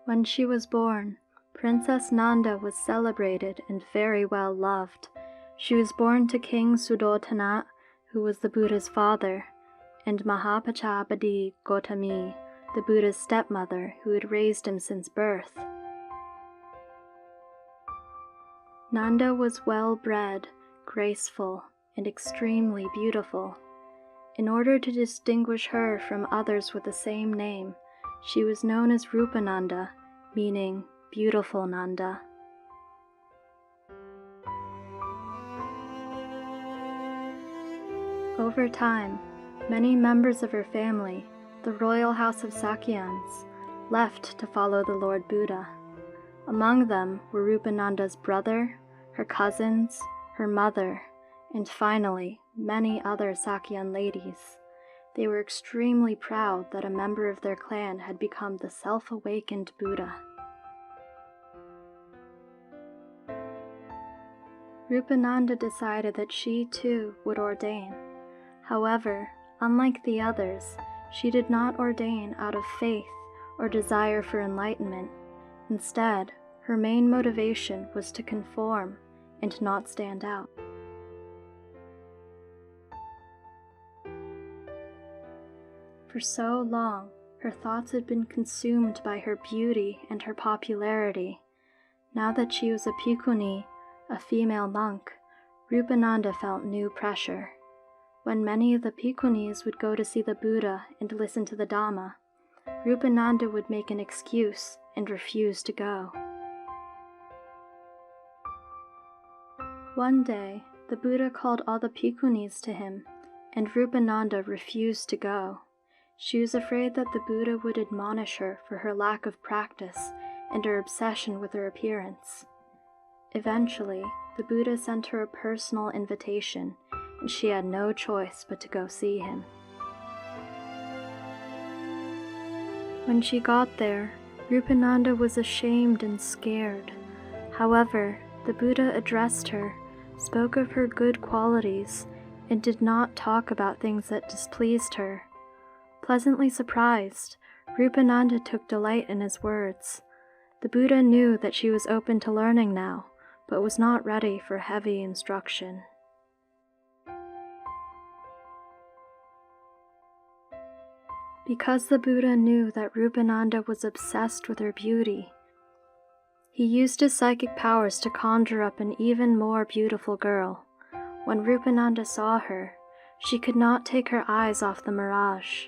When she was born, Princess Nanda was celebrated and very well loved. She was born to King Suddhodana, who was the Buddha's father, and Mahapajapati Gautami, the Buddha's stepmother, who had raised him since birth. Nanda was well-bred, graceful, and extremely beautiful. In order to distinguish her from others with the same name, she was known as Rupananda, meaning beautiful Nanda. Over time, many members of her family, the royal house of Sakyans, left to follow the Lord Buddha. Among them were Rupananda's brother, her cousins, her mother, and finally, many other Sakyan ladies. They were extremely proud that a member of their clan had become the self-awakened Buddha. Rupananda decided that she too would ordain. However, unlike the others, she did not ordain out of faith or desire for enlightenment. Instead, her main motivation was to conform and not stand out. For so long, her thoughts had been consumed by her beauty and her popularity. Now that she was a bhikkhuni, a female monk, Rupananda felt new pressure. When many of the bhikkhunis would go to see the Buddha and listen to the Dhamma, Rupananda would make an excuse and refuse to go. One day, the Buddha called all the bhikkhunis to him, and Rupananda refused to go. She was afraid that the Buddha would admonish her for her lack of practice and her obsession with her appearance. Eventually, the Buddha sent her a personal invitation, and she had no choice but to go see him. When she got there, Rupananda was ashamed and scared. However, the Buddha addressed her, spoke of her good qualities, and did not talk about things that displeased her. Pleasantly surprised, Rupananda took delight in his words. The Buddha knew that she was open to learning now, but was not ready for heavy instruction. Because the Buddha knew that Rupananda was obsessed with her beauty, he used his psychic powers to conjure up an even more beautiful girl. When Rupananda saw her, she could not take her eyes off the mirage.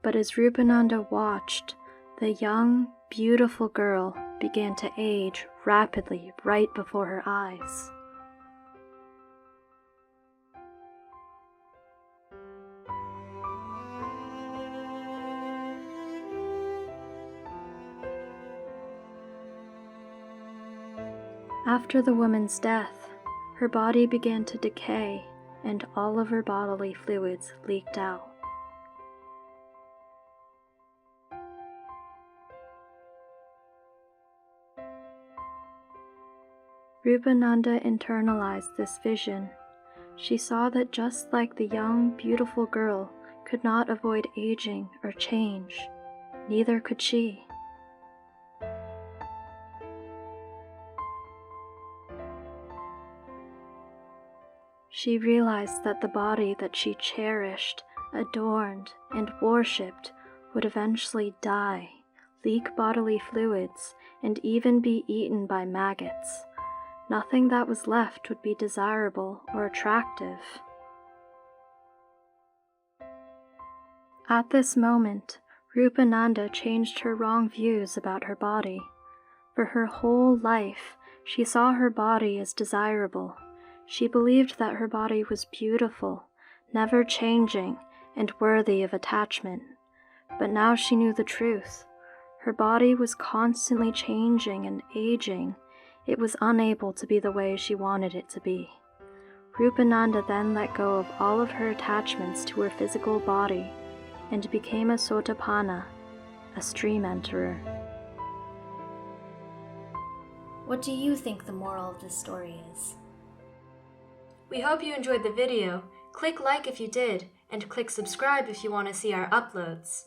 But as Rupananda watched, the young, beautiful girl began to age rapidly right before her eyes. After the woman's death, her body began to decay and all of her bodily fluids leaked out. Rupananda internalized this vision. She saw that just like the young, beautiful girl could not avoid aging or change, neither could she. She realized that the body that she cherished, adorned, and worshipped would eventually die, leak bodily fluids, and even be eaten by maggots. Nothing that was left would be desirable or attractive. At this moment, Rupananda changed her wrong views about her body. For her whole life, she saw her body as desirable. She believed that her body was beautiful, never changing, and worthy of attachment. But now she knew the truth. Her body was constantly changing and aging. It was unable to be the way she wanted it to be. Rupananda then let go of all of her attachments to her physical body and became a Sotapanna, a stream enterer. What do you think the moral of this story is? We hope you enjoyed the video. Click like if you did, and click subscribe if you want to see our uploads.